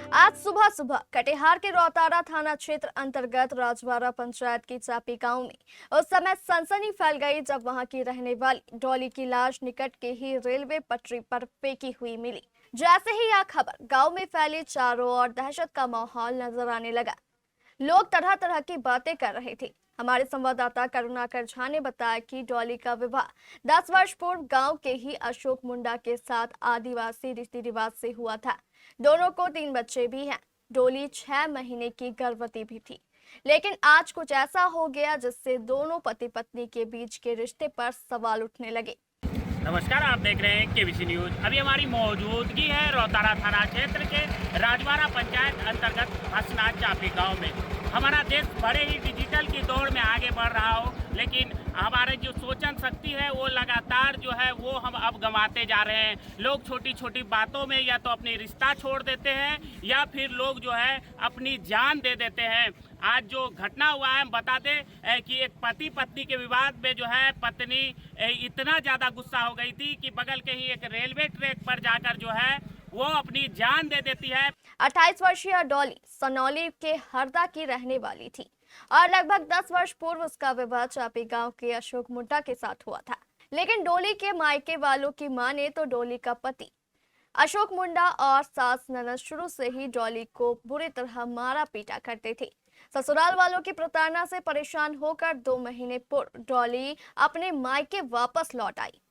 आज सुबह सुबह कटिहार के रौतारा थाना क्षेत्र अंतर्गत राजवाड़ा पंचायत की चापी गांव में उस समय सनसनी फैल गई जब वहां की रहने वाली डॉली की लाश निकट के ही रेलवे पटरी पर फेंकी हुई मिली। जैसे ही यह खबर गांव में फैली, चारों ओर दहशत का माहौल नजर आने लगा। लोग तरह तरह की बातें कर रहे थे। हमारे संवाददाता करुणाकर झा ने बताया कि डॉली का विवाह 10 वर्ष पूर्व गांव के ही अशोक मुंडा के साथ आदिवासी रीति रिवाज से हुआ था। दोनों को 3 बच्चे भी हैं। डॉली 6 महीने की गर्भवती भी थी, लेकिन आज कुछ ऐसा हो गया जिससे दोनों पति पत्नी के बीच के रिश्ते पर सवाल उठने लगे। नमस्कार, आप देख रहे हैं केबीसी न्यूज। अभी हमारी मौजूदगी है रौतारा थाना क्षेत्र के राजवाड़ा पंचायत अंतर्गत हसना चापी गांव में। हमारा देश बड़े ही डिजिटल की दौड़ में आगे बढ़ रहा हो, लेकिन हमारे जो सोचन शक्ति है वो लगातार जो है वो हम अब गंवाते जा रहे हैं। लोग छोटी छोटी बातों में या तो अपनी रिश्ता छोड़ देते हैं या फिर लोग जो है अपनी जान दे देते हैं। आज जो घटना हुआ है, हम बता दें कि एक पति पत्नी के विवाद में जो है पत्नी इतना ज़्यादा गुस्सा हो गई थी कि बगल के ही एक रेलवे ट्रैक पर जाकर जो है वो अपनी जान दे देती है। 28 वर्षीय डॉली सनौली के हरदा की रहने वाली थी और लगभग 10 वर्ष पूर्व उसका विवाह चापी गांव के अशोक मुंडा के साथ हुआ था। लेकिन डॉली के मायके वालों की माने तो डॉली का पति अशोक मुंडा और सास ननद शुरू से ही डॉली को बुरी तरह मारा पीटा करते थे। ससुराल वालों की प्रताड़ना से परेशान होकर 2 महीने पूर्व डॉली अपने मायके वापस लौट आई।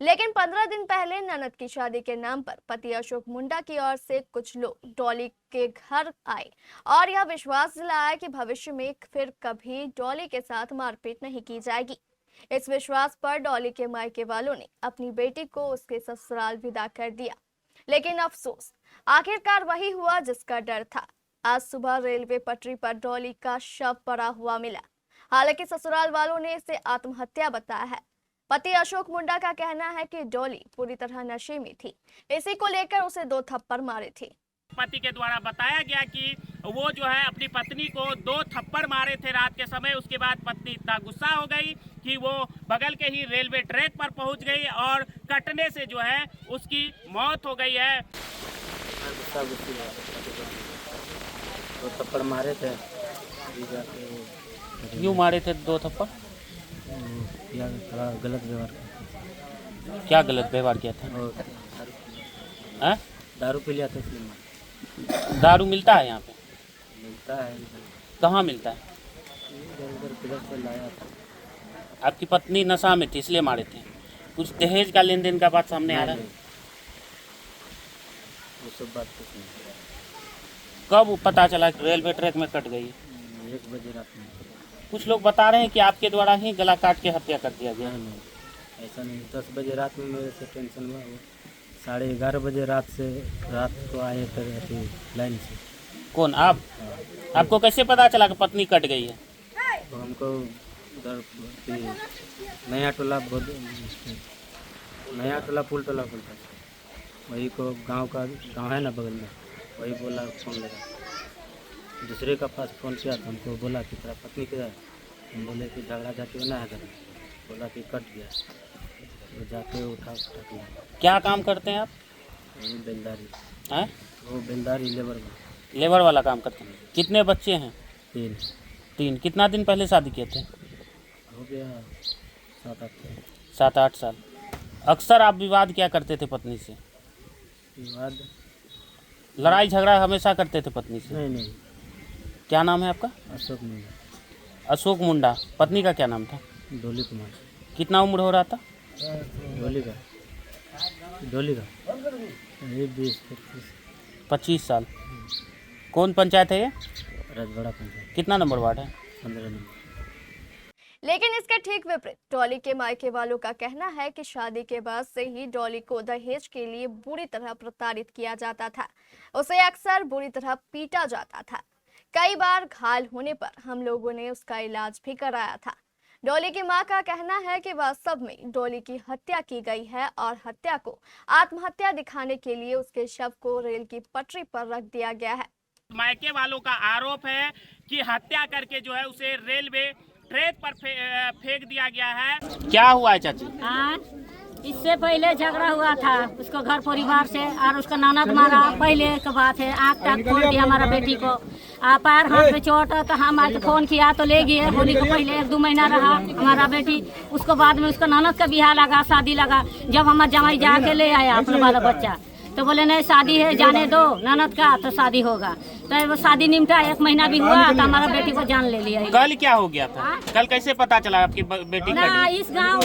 लेकिन 15 दिन पहले ननद की शादी के नाम पर पति अशोक मुंडा की ओर से कुछ लोग डॉली के घर आए और यह विश्वास दिलाया कि भविष्य में फिर कभी डॉली के साथ मारपीट नहीं की जाएगी। इस विश्वास पर डॉली के मायके वालों ने अपनी बेटी को उसके ससुराल विदा कर दिया। लेकिन अफसोस, आखिरकार वही हुआ जिसका डर था। आज सुबह रेलवे पटरी पर डॉली का शव पड़ा हुआ मिला। हालांकि ससुराल वालों ने इसे आत्महत्या बताया है। पति अशोक मुंडा का कहना है कि डॉली पूरी तरह नशे में थी, इसी को लेकर उसे 2 थप्पड़ मारे थे। पति के द्वारा बताया गया कि वो जो है अपनी पत्नी को 2 थप्पड़ मारे थे रात के समय। उसके बाद पत्नी इतना गुस्सा हो गई कि वो बगल के ही रेलवे ट्रैक पर पहुंच गई और कटने से जो है उसकी मौत हो गई है। 2 थप्पड़ मारे थे। क्यों मारे थे 2 थप्पड़? या थोड़ा गलत व्यवहार। क्या गलत व्यवहार किया था? और दारू पी लिया था इसलिए मारा। दारू मिलता है यहाँ पे? मिलता है। कहाँ मिलता है? इधर किधर से लाया था। आपकी पत्नी नशा में थी इसलिए मारे थे? कुछ दहेज का लेन देन का बात सामने आ रहा है? वो सब बात कुछ नहीं। कब पता चला कि रेलवे ट्रैक में कट गई? 1 बजे रात में। कुछ लोग बता रहे हैं कि आपके द्वारा ही गला काट के हत्या कर दिया गया। नहीं, ऐसा नहीं। 10 बजे रात में मेरे से टेंशन हुआ। 11:30 बजे रात को आए थे लाइन से। कौन आप? आपको कैसे पता चला कि पत्नी कट गई है? तो हमको उधर नया टोला फूल टोला बोलता है, वही को गांव है ना बगल में, वही बोला फोन लगा। दूसरे का पास फ़ोन किया तो हमको बोला कि तेरा पत्नी किधर है। हम बोले कि झगड़ा झाटी होना है घर में। बोला कि कट गया। तो जाके उठा दिया। क्या काम करते हैं आप? वो बेलदारी। हैं? वो बेलदारी लेबर वाला काम करते हैं। कितने बच्चे हैं? 3। कितना दिन पहले शादी किए थे? हो गया 7-8 साल। अक्सर आप विवाद क्या करते थे पत्नी से? विवाद? लड़ाई झगड़ा हमेशा करते थे पत्नी से? नहीं। क्या नाम है आपका? अशोक मुंडा। अशोक मुंडा। पत्नी का क्या नाम था? डोली कुमार। कितना उम्र हो रहा था? डोली का ये 20-25 साल। कौन पंचायत है ये? राजवाड़ा पंचायत। कितना नंबर वार्ड है? 15 नंबर। लेकिन इसके ठीक विपरीत डॉली के मायके वालों का कहना है कि शादी के बाद से ही डॉली को दहेज के लिए बुरी तरह प्रताड़ित किया जाता था। उसे अक्सर बुरी तरह पीटा जाता था। कई बार घायल होने पर हम लोगों ने उसका इलाज भी कराया था। डॉली की मां का कहना है कि वास्तव में डॉली की हत्या की गई है और हत्या को आत्महत्या दिखाने के लिए उसके शव को रेल की पटरी पर रख दिया गया है। मायके वालों का आरोप है कि हत्या करके जो है उसे रेलवे ट्रैक पर फेंक दिया गया है। क्या हुआ है चाची? इससे पहले झगड़ा हुआ था उसको घर परिवार से, और उसका ननद मारा। पहले की बात है, आँख टाँख फोड़ दिया हमारा बेटी को, पैर हाथ में चोट। तो हम आज फोन किया तो ले गए। होली को पहले 1-2 महीना रहा हमारा बेटी। उसको बाद में उसका ननद का ब्याह लगा, शादी लगा। जब हमारा जमाई जाके ले आया अपना बाला बच्चा, तो बोले नहीं शादी है, जाने दो ननद का, तो शादी होगा। तो वो शादी निमटा 1 महीना भी हुआ तो हमारा बेटी को जान ले लिया। कल क्या हो गया था? कल कैसे पता चला आपकी बेटी ना का? इस गांव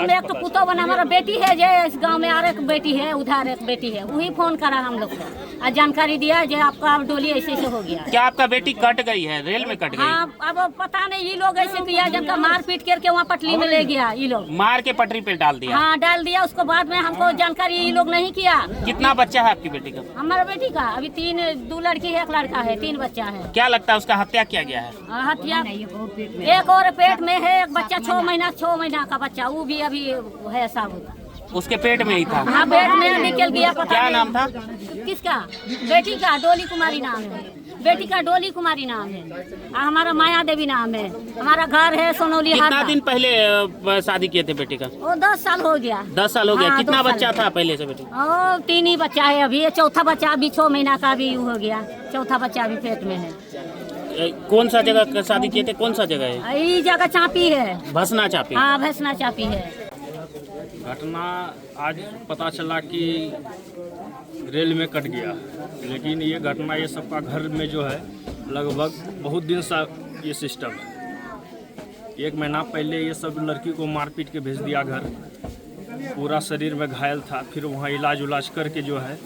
में एक तो पुतो बना हमारा बेटी है, जो इस गांव में और एक बेटी है, उधर एक बेटी है। वही फोन करा हम लोग को और जानकारी दिया जो आपका डोली ऐसे से हो गया। क्या आपका बेटी कट गई है, रेल में कट गई? हाँ, अब पता नहीं ये लोग ऐसे किया, जिनका मार पीट करके वहाँ पटली में ले गया ये लोग, मार के पटरी पे डाल दिया। हाँ डाल दिया। उसको बाद में हमको जानकारी ये लोग नहीं किया। कितना बच्चा है आपकी बेटी का? हमारा बेटी का अभी 2 लड़की है, 1 लड़का है, 3 बच्चा है। क्या लगता है उसका हत्या किया गया है? हत्या एक और पेट में है, एक बच्चा 6 महीना का बच्चा, वो भी अभी है साबुत। उसके पेट में ही था? हाँ पेट में निकल गया। पता क्या नहीं। नाम था किसका? बेटी का डोली कुमारी नाम है। बेटी का डोली कुमारी नाम है और हमारा माया देवी नाम है। हमारा घर है सोनौली। कितना दिन पहले शादी किए थे बेटी का? वो 10 साल हो गया। 10 साल हो गया। हाँ, कितना 10 साल बच्चा था पहले से बेटी? 3 ही बच्चा है अभी। ये चौथा बच्चा अभी 6 महीना का भी हो गया। चौथा बच्चा अभी पेट में है। कौन सा जगह शादी किए थे? कौन सा जगह है? ये जगह चापी है, भसना चापी। हाँ भसना चापी है। घटना आज पता चला कि रेल में कट गया, लेकिन ये घटना ये सबका घर में जो है लगभग बहुत दिन से ये सिस्टम है। 1 महीना पहले ये सब लड़की को मार पीट के भेज दिया घर, पूरा शरीर में घायल था। फिर वहाँ इलाज उलाज करके जो है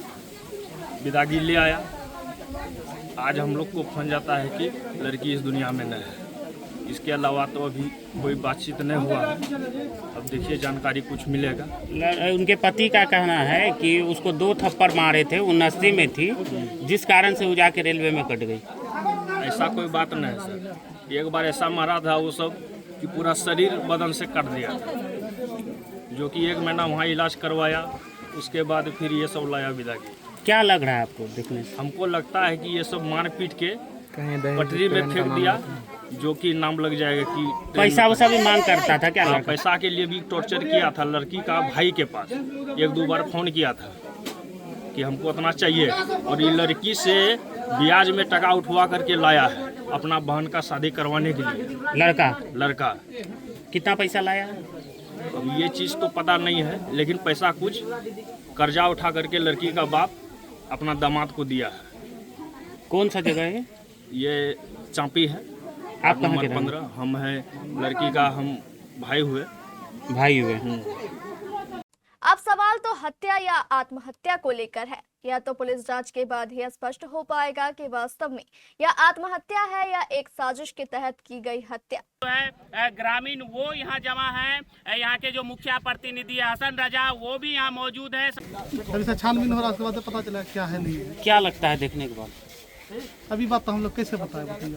विदागी ले आया। आज हम लोग को फोन जाता है कि लड़की इस दुनिया में नहीं है। इसके अलावा तो अभी कोई बातचीत नहीं हुआ है। अब देखिए जानकारी कुछ मिलेगा। उनके पति का कहना है कि उसको 2 थप्पड़ मारे थे, वो नशे में थी, जिस कारण से वो जाके रेलवे में कट गई। ऐसा कोई बात नहीं है सर। एक बार ऐसा मारा था वो सब कि पूरा शरीर बदन से कट दिया था, जो कि 1 महीना वहाँ इलाज करवाया। उसके बाद फिर ये सब लाया विदागी। क्या लग रहा है आपको देखने से? हमको लगता है कि ये सब मार पीट के पटरी में फेंक दिया, जो कि नाम लग जाएगा कि पैसा वैसा भी मांग करता था क्या? पैसा के लिए भी टॉर्चर किया था लड़की का भाई के पास। 1-2 बार फोन किया था कि हमको इतना चाहिए, और ये लड़की से ब्याज में टका उठवा करके लाया है अपना बहन का शादी करवाने के लिए। लड़का कितना पैसा लाया? अब ये चीज़ तो पता नहीं है, लेकिन पैसा कुछ कर्जा उठा करके लड़की का बाप अपना दामाद को दिया है। कौन सा जगह है? ये चापी है। आप कहाँ के? 15 हम हैं, लड़की का हम भाई हुए। अब सवाल तो हत्या या आत्महत्या को लेकर है। या तो पुलिस जांच के बाद ही स्पष्ट हो पाएगा कि वास्तव में यह आत्महत्या है या एक साजिश के तहत की गई हत्या। ग्रामीण वो यहाँ जमा है, यहाँ के जो मुखिया प्रतिनिधि हसन रजा वो भी यहाँ मौजूद है। अभी से छानबीन हो रहा है, उसके बाद पता चला क्या है नहीं है। क्या लगता है देखने के बाद? अभी बात तो हम लोग कैसे बताए, बताइए।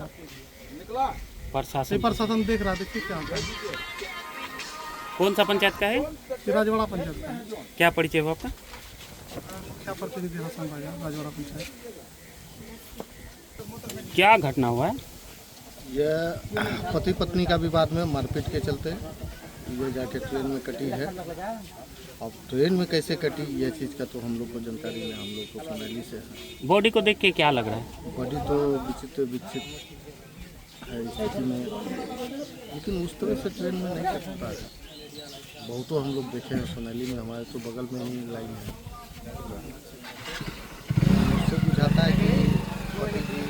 प्रशासन देख रहा है, देखिए क्या होता है। कौन सा पंचायत का है? राजवाड़ा पंचायत का है। क्या परिचय हुआ आपका? क्या प्रतिनिधि हसन राजा, राजवाड़ा पंचायत। क्या घटना हुआ है? यह पति पत्नी का विवाद में मारपीट के चलते ये जाके ट्रेन में कटी है। अब ट्रेन में कैसे कटी यह चीज़ का तो हम लोग को जानकारी नहीं, हम लोग को सोनाली से है। बॉडी को देख के क्या लग रहा है? बॉडी तो विचित्र है स्थिति में, लेकिन उस तरह से ट्रेन में नहीं कर सकता है। बहुतों हम लोग देखे हैं सोनाली में, हमारे तो बगल में ही लाइन है। उससे बुझाता है कि पति की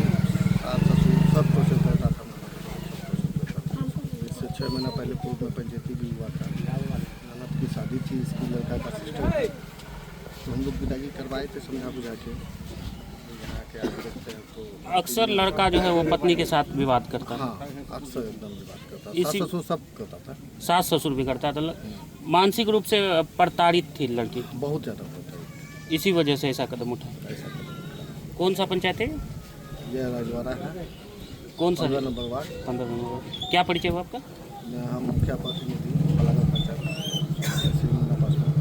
सास ससुर सब प्रोसेस होता था। इससे 6 महीना पहले पूर्व में पंचायती भी हुआ था। ननद की शादी थी, इसकी लड़का का सिस्टर, तो हम लोग विदागी करवाए थे समझा बुझा के। यहाँ के आगे देखते हैं तो अक्सर लड़का जो है वो पत्नी के साथ विवाद करता है। हाँ, अक्सर एकदम विवाद करता था। इसी- सास ससुर सब करता था। सास ससुर भी करता था। मानसिक रूप से प्रताड़ित थी लड़की, बहुत ज़्यादा होता है इसी वजह से ऐसा कदम उठा। ऐसा। कौन सा पंचायत है? यह राजवाड़ा है। कौन सा 15 नंबर वार्ड। 15 नंबर। क्या परिचय हुआ आपका? हम मुखिया प्रतिनिधि फलाना पंचायत श्रीमुंडा पासवान।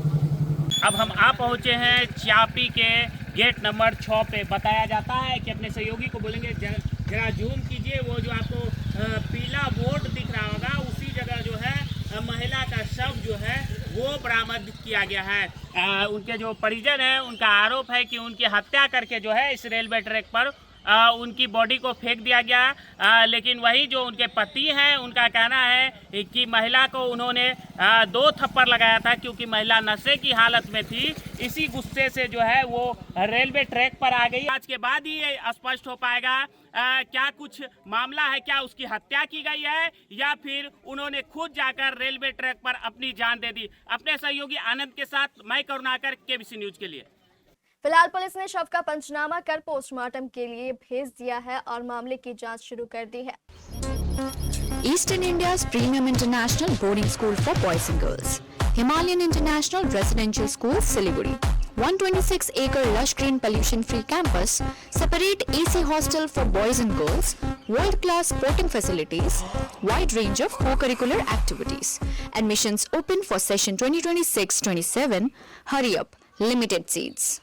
अब हम आ पहुँचे हैं चापी के गेट नंबर 6 पे। बताया जाता है कि अपने सहयोगी को बोलेंगे जरा जूम कीजिए, वो जो आपको पीला बोर्ड दिख रहा होगा उसी जगह जो है महिला का शव जो है वो बरामद किया गया है। उनके जो परिजन हैं उनका आरोप है कि उनकी हत्या करके जो है इस रेलवे ट्रैक पर उनकी बॉडी को फेंक दिया गया। लेकिन वही जो उनके पति हैं उनका कहना है कि महिला को उन्होंने 2 थप्पड़ लगाया था क्योंकि महिला नशे की हालत में थी। इसी गुस्से से जो है वो रेलवे ट्रैक पर आ गई। आज के बाद ही ये स्पष्ट हो पाएगा क्या कुछ मामला है, क्या उसकी हत्या की गई है या फिर उन्होंने खुद जाकर रेलवे ट्रैक पर अपनी जान दे दी। अपने सहयोगी आनंद के साथ मैं करुणाकर, केबीसी न्यूज के लिए। फिलहाल पुलिस ने शव का पंचनामा कर पोस्टमार्टम के लिए भेज दिया है और मामले की जांच शुरू कर दी है। Eastern India's premium international boarding school for boys and girls, Himalayan International Residential School, Siliguri. 126-acre lush green pollution-free campus, separate AC hostel for boys and girls, world-class sporting facilities, wide range of co-curricular activities. Admissions open for session 2026-27. Hurry up, limited seats.